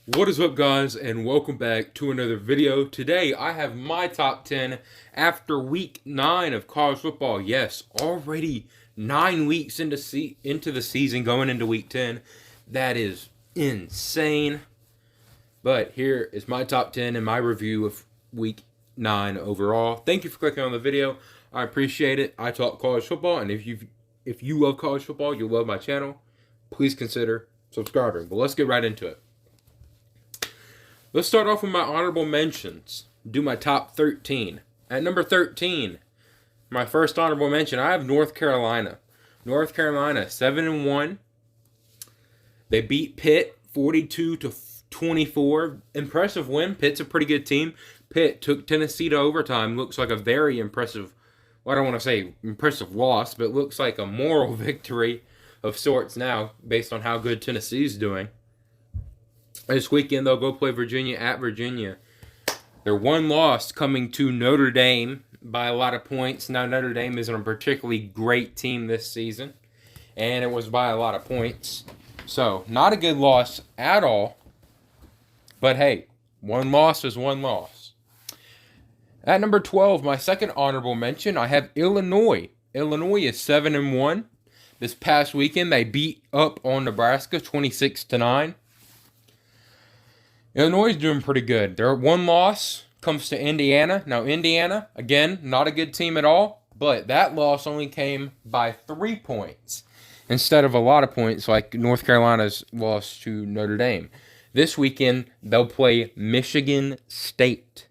What is up, guys, and welcome back to another video. Today I have my top 10 after week 9 of college football. Yes, already 9 weeks into the season, going into week 10. That is insane. But here is my top 10 and my review of week 9 overall. Thank you for clicking on the video. I appreciate it. I talk college football, and if you love college football, you'll love my channel. Please consider subscribing. But let's get right into it. Let's start off with my honorable mentions. Do my top 13. At number 13, my first honorable mention, I have North Carolina. North Carolina, 7-1. They beat Pitt 42-24. Impressive win. Pitt's a pretty good team. Pitt took Tennessee to overtime. Looks like a very impressive, well, I don't want to say impressive loss, but looks like a moral victory of sorts now based on how good Tennessee's doing. This weekend, they'll go play Virginia at Virginia. Their one loss coming to Notre Dame by a lot of points. Now, Notre Dame isn't a particularly great team this season, and it was by a lot of points. So, not a good loss at all. But hey, one loss is one loss. At number 12, my second honorable mention, I have Illinois. Illinois is 7-1. This past weekend, they beat up on Nebraska 26-9. Illinois is doing pretty good. Their one loss comes to Indiana. Now, Indiana, again, not a good team at all, but that loss only came by 3 points instead of a lot of points like North Carolina's loss to Notre Dame. This weekend, they'll play Michigan State.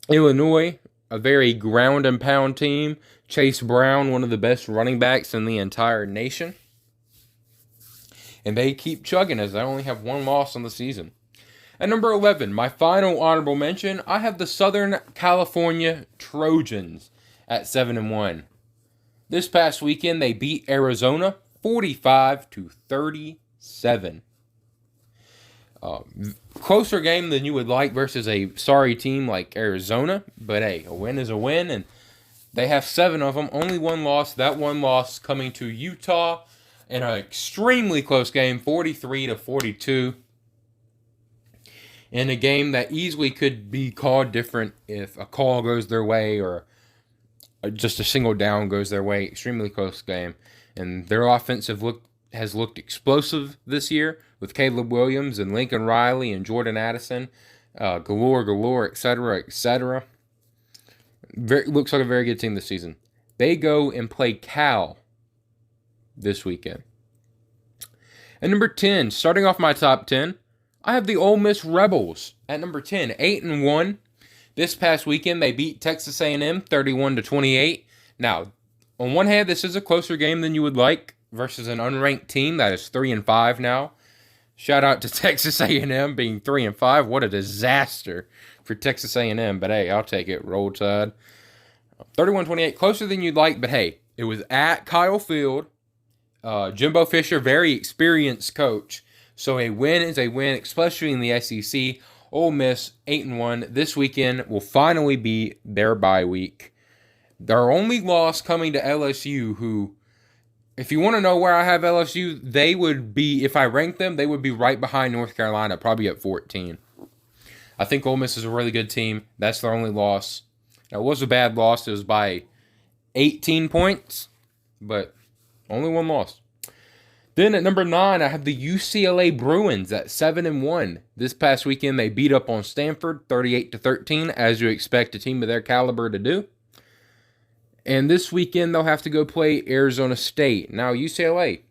Illinois, a very ground and pound team. Chase Brown, one of the best running backs in the entire nation. And they keep chugging as they only have one loss on the season. At number 11, my final honorable mention, I have the Southern California Trojans at 7-1. This past weekend, they beat Arizona 45-37. Closer game than you would like versus a sorry team like Arizona. But hey, a win is a win, and they have 7 of them. Only one loss. That one loss coming to Utah in an extremely close game, 43-42. In a game that easily could be called different if a call goes their way or just a single down goes their way. Extremely close game. And their offense has looked explosive this year with Caleb Williams and Lincoln Riley and Jordan Addison. Galore, etc., etc. Looks like a very good team this season. They go and play Cal this weekend. At number 10, starting off my top 10, I have the Ole Miss Rebels at number 10, 8-1. This past weekend, they beat Texas A&M 31-28. Now, on one hand, this is a closer game than you would like versus an unranked team that is 3-5 now. Shout out to Texas A&M being 3-5. What a disaster for Texas A&M, but hey, I'll take it. Roll Tide. 31-28, closer than you'd like, but hey, it was at Kyle Field. Jimbo Fisher, very experienced coach. So a win is a win, especially in the SEC. Ole Miss, 8-1. This weekend will finally be their bye week. Their only loss coming to LSU, who, if you want to know where I have LSU, they would be, if I rank them, they would be right behind North Carolina, probably at 14. I think Ole Miss is a really good team. That's their only loss. Now, it was a bad loss. It was by 18 points, but only one loss. Then at number 9, I have the UCLA Bruins at 7-1. This past weekend, they beat up on Stanford 38-13, as you expect a team of their caliber to do. And this weekend, they'll have to go play Arizona State. Now, UCLA,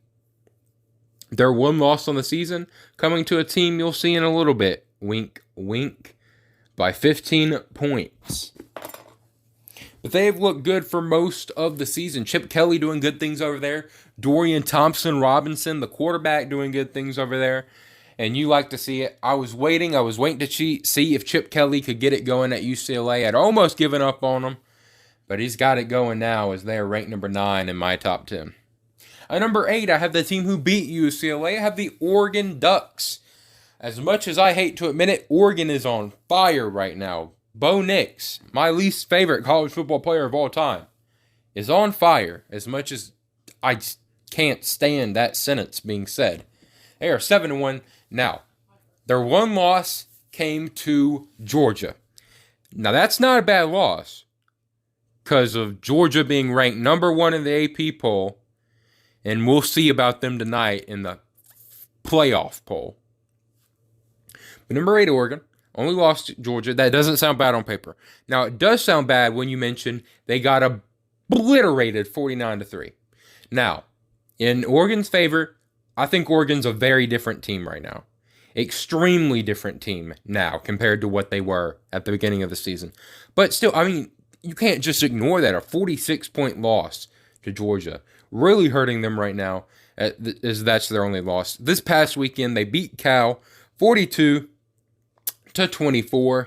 their one loss on the season, coming to a team you'll see in a little bit. Wink, wink. By 15 points. But they've looked good for most of the season. Chip Kelly doing good things over there. Dorian Thompson-Robinson, the quarterback, doing good things over there. And you like to see it. I was waiting to see if Chip Kelly could get it going at UCLA. I'd almost given up on him. But he's got it going now as they are ranked number 9 in my top 10. At number 8, I have the team who beat UCLA. I have the Oregon Ducks. As much as I hate to admit it, Oregon is on fire right now. Bo Nix, my least favorite college football player of all time, is on fire. As much as I can't stand that sentence being said. They are 7-1 now. Their one loss came to Georgia. Now that's not a bad loss because of Georgia being ranked number 1 in the AP poll, and we'll see about them tonight in the playoff poll. But number 8, Oregon, only lost to Georgia. That doesn't sound bad on paper. Now, it does sound bad when you mention they got obliterated 49-3. Now, in Oregon's favor, I think Oregon's a very different team right now. Extremely different team now compared to what they were at the beginning of the season. But still, I mean, you can't just ignore that. A 46-point loss to Georgia. Really hurting them right now, as that's their only loss. This past weekend, they beat Cal 42-24.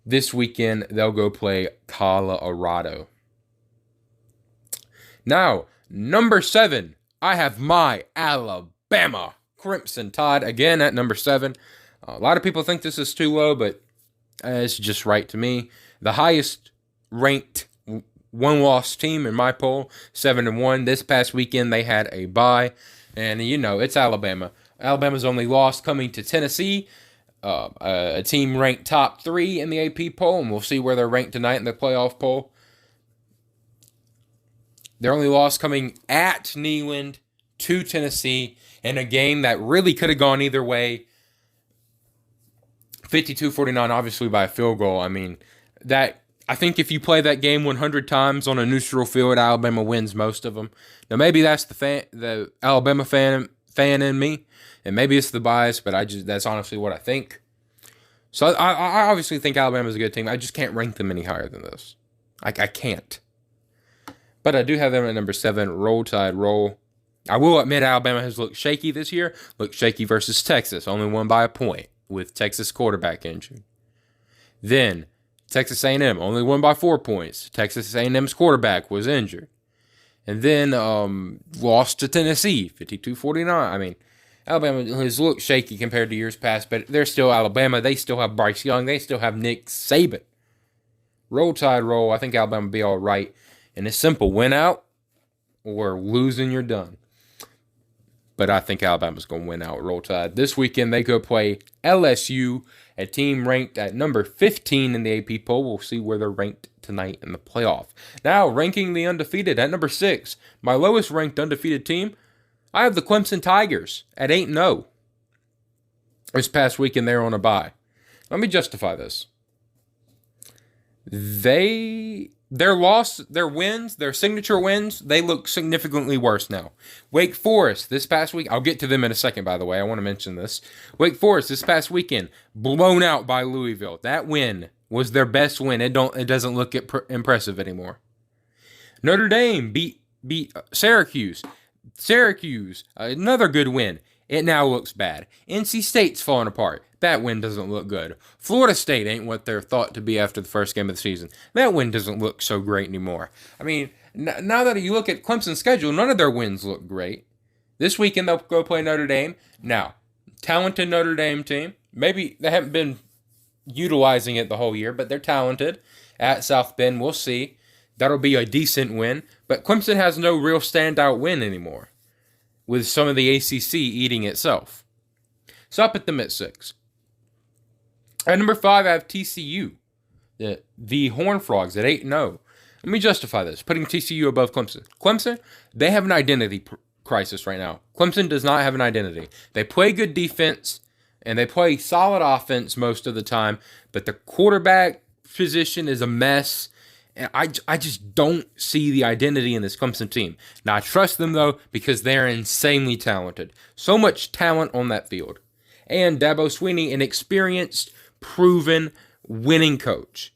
This weekend, they'll go play Colorado. Now, number 7, I have my Alabama Crimson Tide again at number 7. A lot of people think this is too low, but it's just right to me. The highest ranked one-loss team in my poll, 7-1. This past weekend, they had a bye, and it's Alabama. Alabama's only loss coming to Tennessee, a team ranked top 3 in the AP poll, and we'll see where they're ranked tonight in the playoff poll. Their only loss coming at Neyland to Tennessee in a game that really could have gone either way. 52-49, obviously by a field goal. I mean, I think if you play that game 100 times on a neutral field, Alabama wins most of them. Now, maybe that's the Alabama fan in me, and maybe it's the bias, but that's honestly what I think. So I obviously think Alabama's a good team. I just can't rank them any higher than this. I can't. But I do have them at number 7. Roll Tide, roll. I will admit Alabama has looked shaky this year. Looked shaky versus Texas. Only won by a point with Texas quarterback injured. Then Texas A&M only won by 4 points. Texas A&M's quarterback was injured. And then lost to Tennessee, 52-49. I mean, Alabama has looked shaky compared to years past, but they're still Alabama. They still have Bryce Young. They still have Nick Saban. Roll Tide, roll. I think Alabama will be all right. And it's simple. Win out or lose and you're done. But I think Alabama's going to win out. Roll Tide. This weekend, they go play LSU, a team ranked at number 15 in the AP poll. We'll see where they're ranked tonight in the playoff. Now, ranking the undefeated at number 6. My lowest ranked undefeated team, I have the Clemson Tigers at 8-0. This past weekend, they're on a bye. Let me justify this. Their wins, their signature wins, they look significantly worse now. Wake Forest this past week, I'll get to them in a second, by the way. I want to mention this. Wake Forest this past weekend, blown out by Louisville. That win was their best win. It doesn't look impressive anymore. Notre Dame beat Syracuse. Syracuse, another good win. It now looks bad. NC State's falling apart. That win doesn't look good. Florida State ain't what they're thought to be after the first game of the season. That win doesn't look so great anymore. I mean, now that you look at Clemson's schedule, none of their wins look great. This weekend they'll go play Notre Dame. Now, talented Notre Dame team. Maybe they haven't been utilizing it the whole year, but they're talented. At South Bend, we'll see. That'll be a decent win. But Clemson has no real standout win anymore, with some of the ACC eating itself. So I put them at 6. At number 5, I have TCU, the Horned Frogs at 8-0. Let me justify this, putting TCU above Clemson. Clemson, they have an identity crisis right now. Clemson does not have an identity. They play good defense, and they play solid offense most of the time, but the quarterback position is a mess. And I just don't see the identity in this Clemson team. Now, I trust them, though, because they're insanely talented. So much talent on that field. And Dabo Swinney, an experienced, proven, winning coach.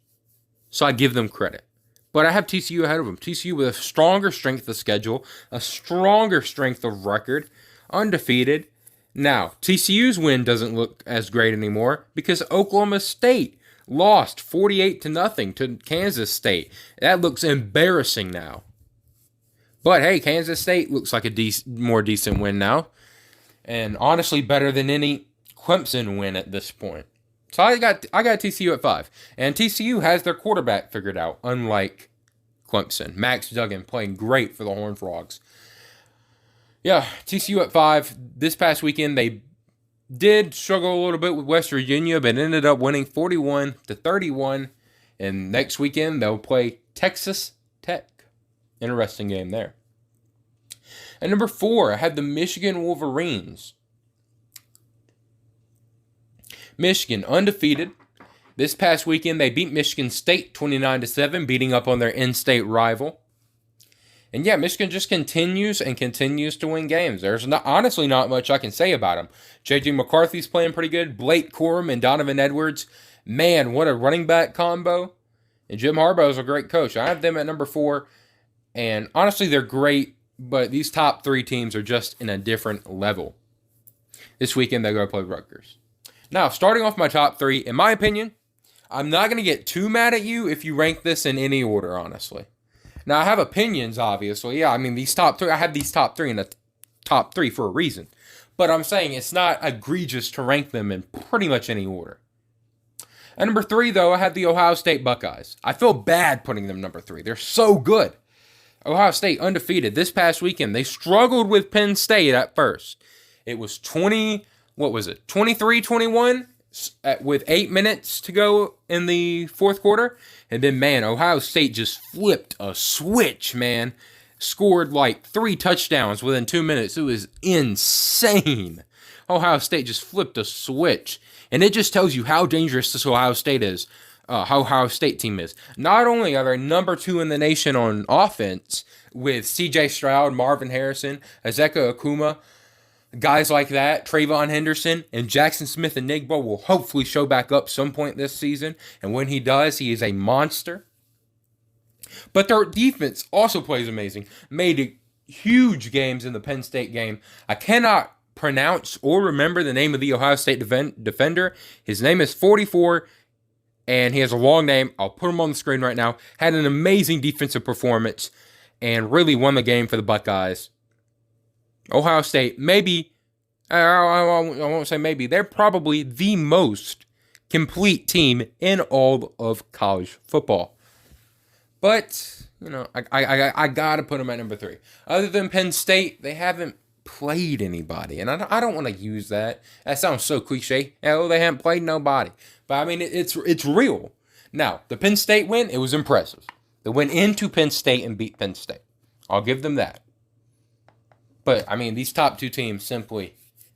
So I give them credit. But I have TCU ahead of them. TCU with a stronger strength of schedule, a stronger strength of record, undefeated. Now, TCU's win doesn't look as great anymore because Oklahoma State lost 48-0 to Kansas State. That looks embarrassing now. But hey, Kansas State looks like a more decent win now. And honestly, better than any Clemson win at this point. So I got TCU at 5. And TCU has their quarterback figured out, unlike Clemson. Max Duggan playing great for the Horned Frogs. Yeah, TCU at 5. This past weekend, they did struggle a little bit with West Virginia, but ended up winning 41-31. And next weekend, they'll play Texas Tech. Interesting game there. At number 4, I had the Michigan Wolverines. Michigan, undefeated. This past weekend, they beat Michigan State 29-7, beating up on their in-state rival. And yeah, Michigan just continues to win games. There's honestly not much I can say about them. J.J. McCarthy's playing pretty good. Blake Corum and Donovan Edwards. Man, what a running back combo. And Jim Harbaugh is a great coach. I have them at number 4. And honestly, they're great, but these top 3 teams are just in a different level. This weekend, they go play Rutgers. Now, starting off my top 3, in my opinion, I'm not going to get too mad at you if you rank this in any order, honestly. Now, I have opinions, obviously. Yeah, I mean, these top 3, I have these top 3 in the top 3 for a reason. But I'm saying it's not egregious to rank them in pretty much any order. At number 3, though, I have the Ohio State Buckeyes. I feel bad putting them number 3. They're so good. Ohio State undefeated. This past weekend, they struggled with Penn State at first. It was 23-21 with 8 minutes to go in the fourth quarter. And then, man, Ohio State just flipped a switch, man. Scored like 3 touchdowns within 2 minutes. It was insane. Ohio State just flipped a switch. And it just tells you how dangerous this Ohio State is. How Ohio State team is. Not only are they number 2 in the nation on offense with C.J. Stroud, Marvin Harrison, Ezeka Akuma, guys like that, Trayvon Henderson, and Jackson Smith and Nigbo will hopefully show back up some point this season. And when he does, he is a monster. But their defense also plays amazing. Made huge games in the Penn State game. I cannot pronounce or remember the name of the Ohio State defender. His name is 44, and he has a long name. I'll put him on the screen right now. Had an amazing defensive performance and really won the game for the Buckeyes. Ohio State, maybe, I won't say maybe, they're probably the most complete team in all of college football. But, you know, I got to put them at number 3. Other than Penn State, they haven't played anybody. And I don't want to use that. That sounds so cliche. Oh, they haven't played nobody. But, I mean, it's real. Now, the Penn State win, it was impressive. They went into Penn State and beat Penn State. I'll give them that. But, I mean, these top 2 teams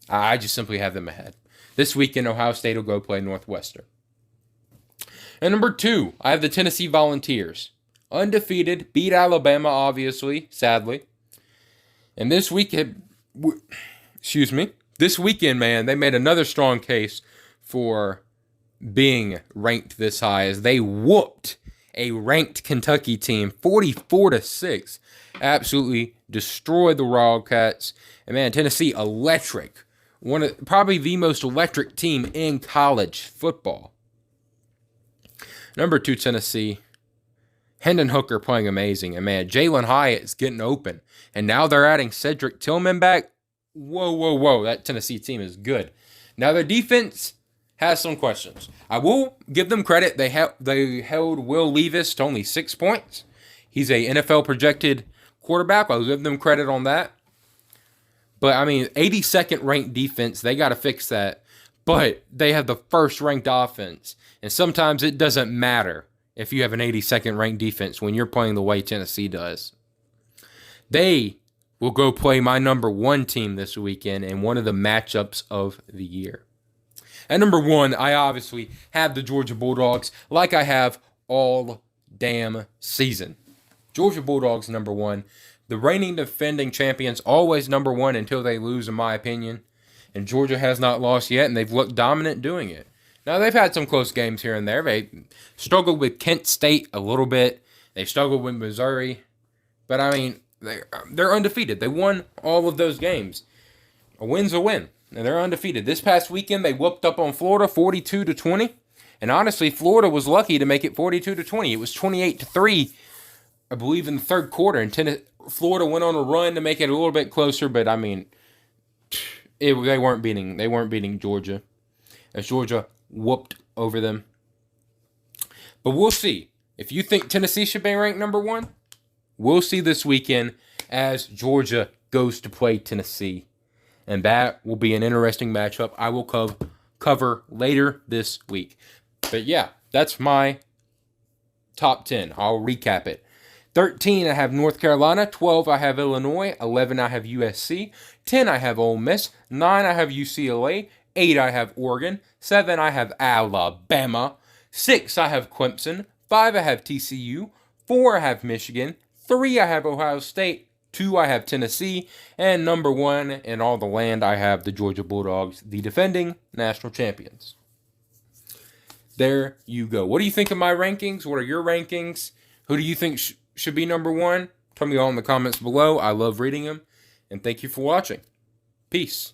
I just simply have them ahead. This weekend, Ohio State will go play Northwestern. And number 2, I have the Tennessee Volunteers. Undefeated, beat Alabama, obviously, sadly. And this weekend, man, they made another strong case for being ranked this high as they whooped a ranked Kentucky team 44-6. Absolutely destroyed the Wildcats. And man, Tennessee, electric. Probably the most electric team in college football. Number 2, Tennessee. Hendon Hooker playing amazing. And man, Jalen Hyatt is getting open. And now they're adding Cedric Tillman back. Whoa. That Tennessee team is good. Now their defense has some questions. I will give them credit. They held Will Levis to only 6 points. He's a NFL projected quarterback. I'll give them credit on that. But, I mean, 82nd ranked defense, they got to fix that. But they have the first ranked offense. And sometimes it doesn't matter if you have an 82nd ranked defense when you're playing the way Tennessee does. They will go play my number 1 team this weekend in one of the matchups of the year. At number 1, I obviously have the Georgia Bulldogs like I have all damn season. Georgia Bulldogs number 1. The reigning defending champions always number 1 until they lose, in my opinion. And Georgia has not lost yet, and they've looked dominant doing it. Now, they've had some close games here and there. They struggled with Kent State a little bit. They struggled with Missouri. But, I mean, they're undefeated. They won all of those games. A win's a win. And they're undefeated. This past weekend, they whooped up on Florida 42-20. And honestly, Florida was lucky to make it 42-20. It was 28-3, I believe, in the third quarter. And Florida went on a run to make it a little bit closer. But, I mean, they weren't beating Georgia, as Georgia whooped over them. But we'll see. If you think Tennessee should be ranked number 1, we'll see this weekend as Georgia goes to play Tennessee. And that will be an interesting matchup I will cover later this week. But yeah, that's my top 10. I'll recap it. 13, I have North Carolina. 12, I have Illinois. 11, I have USC. 10, I have Ole Miss. 9, I have UCLA. 8, I have Oregon. 7, I have Alabama. 6, I have Clemson. 5, I have TCU. 4, I have Michigan. 3, I have Ohio State. 2, I have Tennessee. And number 1 in all the land, I have the Georgia Bulldogs, the defending national champions. There you go. What do you think of my rankings? What are your rankings? Who do you think should be number 1? Tell me all in the comments below. I love reading them. And thank you for watching. Peace.